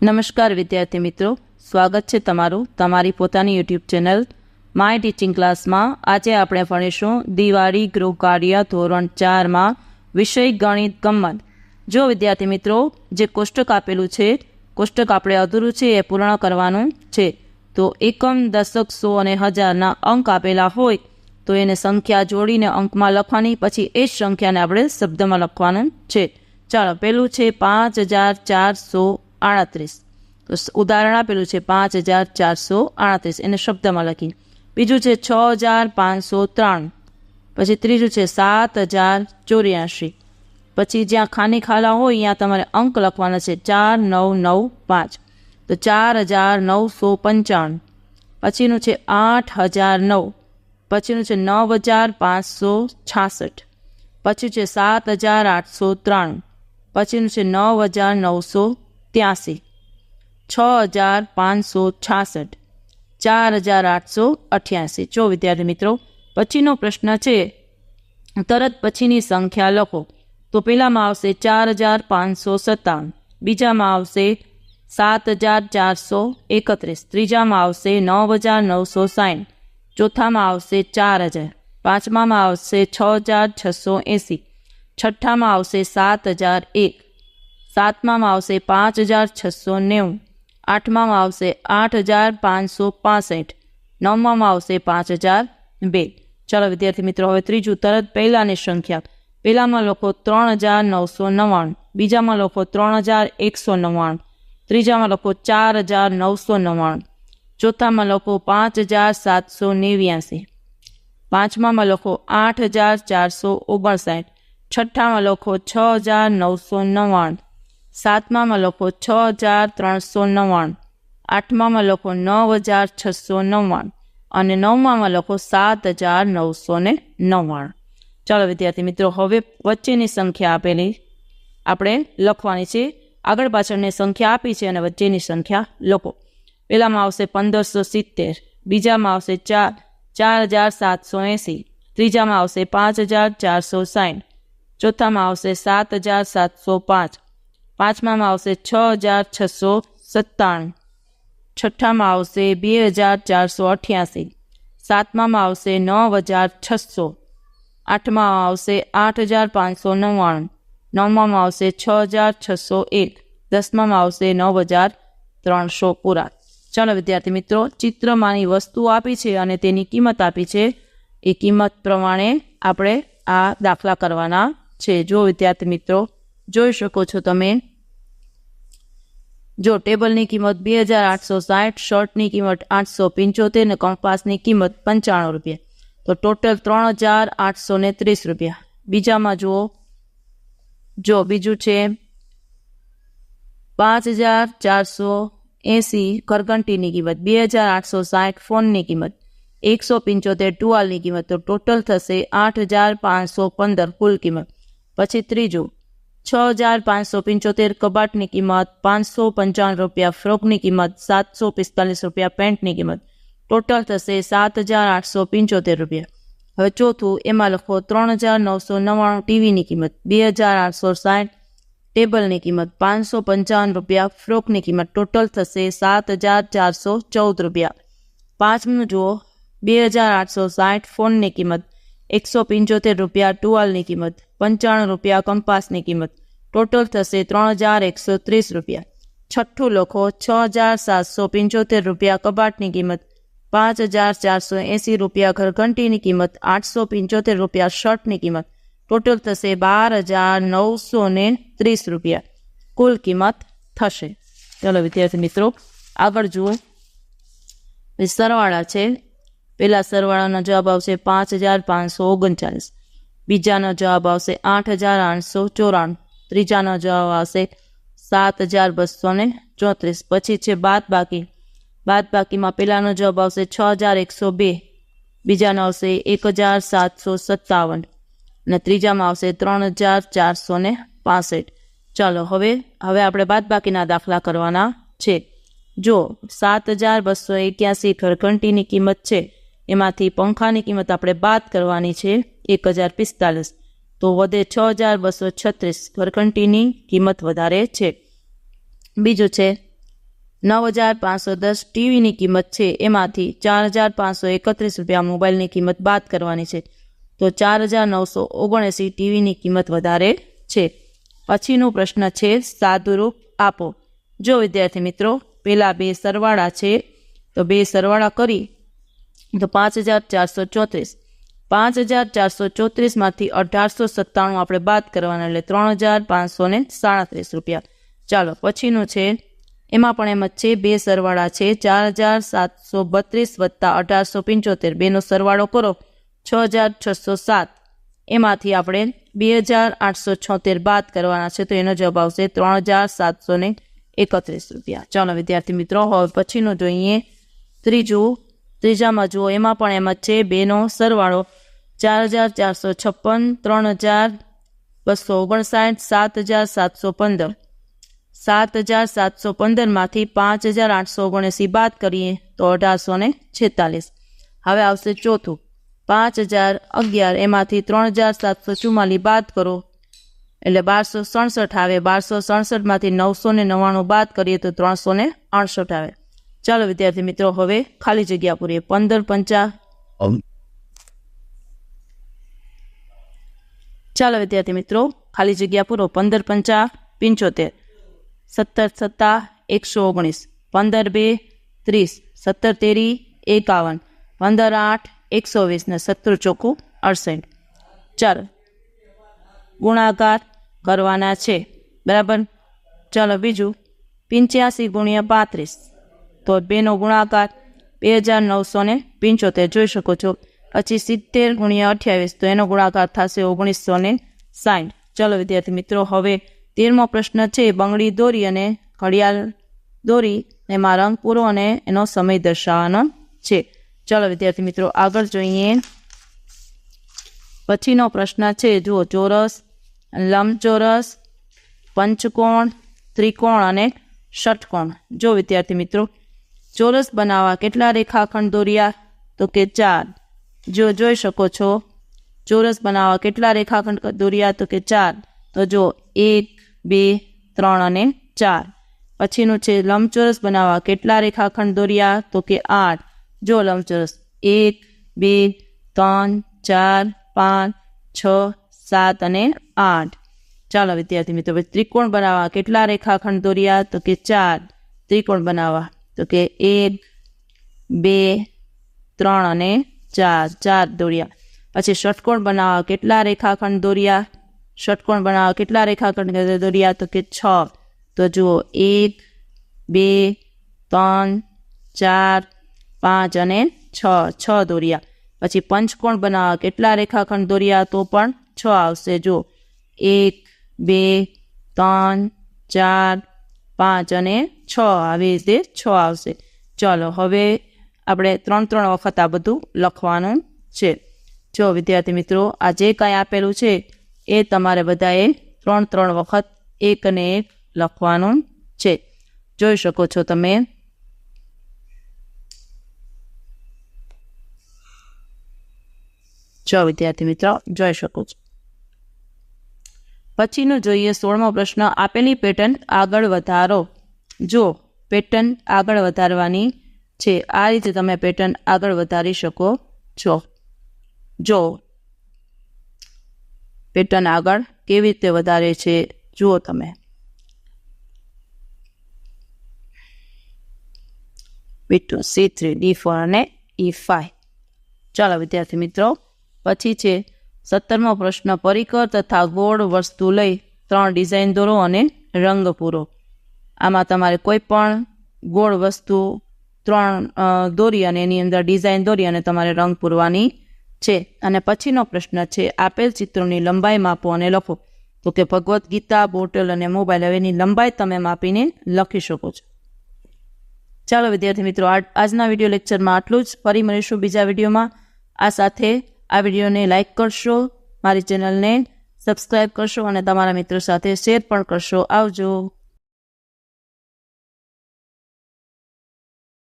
નમસ્કાર વિદ્યાર્થી મિત્રો, સ્વાગત છે તમારું તમારી પોતાની યુટ્યુબ ચેનલ માય ટીચિંગ ક્લાસમાં। આજે આપણે ભણીશું દિવાળી ગૃહ કાર્ય ધોરણ 4માં વિષય ગણિત ગમ્મત। જો વિદ્યાર્થી મિત્રો, જે કોષ્ટક આપેલું છે, કોષ્ટક આપણે અધૂરું છે એ પૂર્ણ કરવાનું છે। તો એકમ, દશક, સો અને હજારના અંક આપેલા હોય તો એને સંખ્યા જોડીને અંકમાં લખવાની, પછી એ જ સંખ્યાને આપણે શબ્દમાં લખવાનું છે। ચાલો, પેલું છે 5438। તો ઉદાહરણ આપેલું છે 5438, એને શબ્દમાં લખી। બીજું છે 6503, પછી ત્રીજું છે 7084, પછી જ્યાં ખાની ખાલા હોય ત્યાં તમારે અંક લખવાના છે 4995, તો 4995। પછીનું છે 8009, પછીનું છે 9566, પછી છે 7893, પછીનું છે 9983, 6566, 4888। જો વિદ્યાર્થી મિત્રો, પછીનો પ્રશ્ન છે તરત પછીની સંખ્યા લખો। તો પહેલામાં આવશે 4557, બીજામાં આવશે 7431, ત્રીજામાં આવશે 9960, ચોથામાં આવશે 4000, પાંચમામાં આવશે 6680, છઠ્ઠામાં આવશે 7001, સાતમામાં આવશે 5690, આઠમામાં આવશે 8565, નવમામાં આવશે 5002। ચાલો વિદ્યાર્થી મિત્રો, હવે ત્રીજું તરત પહેલાની સંખ્યા। પહેલામાં લખો 3999, બીજામાં લખો 3199, ત્રીજામાં લખો 4999, ચોથામાં લખો 5789, પાંચમામાં લખો 8459, છઠ્ઠામાં લખો 6999, સાતમામાં લખો 6399, આઠમામાં લખો 9699 અને નવમામાં લખો 7999। ચાલો વિદ્યાર્થી મિત્રો, હવે વચ્ચેની સંખ્યા આપેલી આપણે લખવાની છે। આગળ પાછળની સંખ્યા આપી છે અને વચ્ચેની સંખ્યા લખો। પહેલામાં આવશે 1570, બીજામાં આવશે 4780, ત્રીજામાં આવશે 5460, ચોથામાં આવશે 7705, પાંચમામાં આવશે 6697, છઠ્ઠામાં આવશે 2488, સાતમામાં આવશે 9600, આઠમામાં આવશે 8599, નવમામાં આવશે 6601, દસમામાં આવશે 9300 પૂરા। ચાલો વિદ્યાર્થી મિત્રો, ચિત્રમાંની વસ્તુ આપી છે અને તેની કિંમત આપી છે, એ કિંમત પ્રમાણે આપણે આ દાખલા કરવાના છે। જો વિદ્યાર્થી મિત્રો જોઈ શકો છો તમે, જો ટેબલની કિંમત 2860, શર્ટની કિંમત 875 અને કંપાસની કિંમત 95 રૂપિયા, તો ટોટલ 3830 રૂપિયા। બીજામાં જુઓ, જો બીજું છે 5480 ઘરઘંટીની કિંમત, 2860 ફોનની કિંમત, 175 ટુવાલની કિંમત, તો ટોટલ થશે 8515 કુલ કિંમત। પછી ત્રીજું 6575 કબાટની કિંમત, 555 રૂપિયા ફ્રોકની કિંમત, 745 રૂપિયા પેન્ટની કિંમત, ટોટલ થશે 7875 રૂપિયા। હવે ચોથું, એમાં લખો 3999 ટીવીની કિંમત, 2860 ટેબલની કિંમત, 555 રૂપિયા ફ્રોકની કિંમત, ટોટલ થશે 7414 રૂપિયા। પાંચમું જુઓ, 2860 ફોનની કિંમત, 175 રૂપિયા ટુવાલની કિંમત, 95 રૂપિયા કંપાસની કિંમત, ટોટલ થશે 3130 રૂપિયા। છઠ્ઠું લખો 6775 રૂપિયા કબાટની કિંમત, 5480 રૂપિયા ઘરઘંટીની કિંમત, 875 રૂપિયા શર્ટની કિંમત, ટોટલ થશે 12930 રૂપિયા કુલ કિંમત થશે। ચાલો વિદ્યાર્થી મિત્રો, આગળ જુઓ, સરવાળા છે। પહેલા સરવાળાનો જવાબ આવશે 5539, બીજાનો જવાબ આવશે 8894, ત્રીજાનો જવાબ આવશે 7234, પછી છે બાદબાકી। બાદબાકીમાં પહેલાનો જવાબ આવશે 6102, બીજાનો આવશે 1757 અને ત્રીજામાં આવશે 3465। ચાલો હવે આપણે બાદબાકીના દાખલા કરવાના છે। જો 7281 ઘરઘંટીની કિંમત છે, એમાંથી પંખાની કિંમત આપણે બાદ કરવાની છે 1045, તો વધે 6236, ઘરઘંટીની કિંમત વધારે છે। બીજું છે 9,510 ટીવીની કિંમત છે, એમાંથી 4,531 રૂપિયા મોબાઈલની કિંમત બાદ કરવાની છે, તો 4,979 ટીવીની કિંમત વધારે છે. પછીનો પ્રશ્ન છે સાદુરૂપ આપો. જો વિદ્યાર્થી મિત્રો પેલા બે સરવાળા છે તો બે સરવાળા કરી તો 5,434 5,434માંથી 1,897 આપણે બાદ કરવાના એટલે 3,537 રૂપિયા. ચાલો પછીનું છે એમાં પણ એમ જ છે, બે સરવાળા છે 4,732 વત્તા 1,875 બેનો સરવાળો કરો 6,607 એમાંથી આપણે 2,876 બાદ કરવાના છે તો એનો જવાબ આવશે 3,731 રૂપિયા. ચાલો વિદ્યાર્થી મિત્રો હવે પછીનું જોઈએ ત્રીજામાં જુઓ એમાં પણ એમ જ છે, બેનો સરવાળો 4,456 3,259 7,715 7,715માંથી 5,879 બાદ કરીએ તો 1,846. હવે આવશે ચોથું 5,011 એમાંથી 3,744 બાદ કરો એટલે 1,267 આવે. 1,267માંથી 999 બાદ કરીએ તો 368 આવે. ચાલો વિદ્યાર્થી મિત્રો હવે ખાલી જગ્યા પૂરીએ. 15,50 ચાલો વિદ્યાર્થી મિત્રો ખાલી જગ્યા પૂરો. 15,50 75 17,7 119 15,2 30 17,3 51 15,8 120 ને 17,4 68. ચાલો ગુણાકાર કરવાના છે બરાબર. ચાલો બીજું 85 ગુણ્યા 35 તો બેનો ગુણાકાર 2,975 જોઈ શકો છો. પછી 70 ગુણ્યા 28 તો એનો ગુણાકાર થશે 1,960. ચાલો વિદ્યાર્થી મિત્રો હવે 13મો પ્રશ્ન છે, બંગડી દોરી અને ઘડિયાળ દોરી એમાં રંગ પૂરો અને એનો સમય દર્શાવવાનો છે. ચાલો વિદ્યાર્થી મિત્રો આગળ જોઈએ. પછીનો પ્રશ્ન છે જુઓ, ચોરસ, લંબચોરસ, પંચકોણ, ત્રિકોણ અને ષટકોણ. જો વિદ્યાર્થી મિત્રો ચોરસ બનાવવા કેટલા રેખાખંડ દોર્યા તો કે 4. જો જોઈ શકો છો ચોરસ બનાવવા કેટલા રેખાખંડ દોર્યા તો કે 4. તો જો 1 2 3 અને 4. પછીનું છે લંબચોરસ બનાવવા કેટલા રેખાખંડ દોર્યા તો કે 8. જો લંબચોરસ 1 2 3 4 5 6 7 અને 8. ચાલો વિદ્યાર્થી મિત્રો ત્રિકોણ બનાવવા કેટલા રેખાખંડ દોર્યા તો કે 4. ત્રિકોણ બનાવવા તો કે 1 2 3 અને 4 દોર્યા. પછી ષટકોણ બનાવવા કેટલા રેખાખંડ દોર્યા? ષટકોણ બનાવવા કેટલા રેખાખંડ દોર્યા તો કે 6. તો જુઓ 1 2 3 4 5 અને 6 દોર્યા. પછી પંચકોણ બનાવવા કેટલા રેખાખંડ દોર્યા તો પણ 6 આવશે. જો 1 2 3 4 5 અને 6 આવી રીતે 6 આવશે. ચાલો હવે આપણે 3 વખત આ બધું લખવાનું છે. જો વિદ્યાર્થી મિત્રો આ જે કાંઈ આપેલું છે એ તમારે બધાએ 3 વખત એક અને એક લખવાનું છે. જોઈ શકો છો તમે. જો વિદ્યાર્થી મિત્રો જોઈ શકો છો. પછીનું જોઈએ 16મો પ્રશ્ન, આપેલી પેટર્ન આગળ વધારો. જો પેટર્ન આગળ વધારવાની છે, આ રીતે તમે પેટર્ન આગળ વધારી શકો છો. જો પેટર્ન આગળ કેવી રીતે વધારે છે જુઓ તમે. B2 C3 D4 અને E5. ચાલો વિદ્યાર્થી મિત્રો પછી છે 17મો પ્રશ્ન, પરિકર તથા ગોળ વસ્તુ લઈ 3 ડિઝાઇન દોરો અને રંગ પૂરો. આમાં તમારે કોઈ પણ ગોળ વસ્તુ 3 દોરી અને એની અંદર ડિઝાઇન દોરી અને તમારે રંગ પૂરવાની છે. અને પછીનો પ્રશ્ન છે, આપેલ ચિત્રોની લંબાઈ માપો અને લખો. તો કે ભગવદ્ ગીતા, બોટલ અને મોબાઈલ, હવે એની લંબાઈ તમે માપીને લખી શકો છો. ચાલો વિદ્યાર્થી મિત્રો આજના વિડીયો લેક્ચરમાં આટલું જ. ફરી મળીશું બીજા વિડીયોમાં. આ સાથે આ વિડીયોને લાઇક કરશો, મારી ચેનલને સબસ્ક્રાઈબ કરશો અને તમારા મિત્રો સાથે શેર પણ કરશો. આવજો.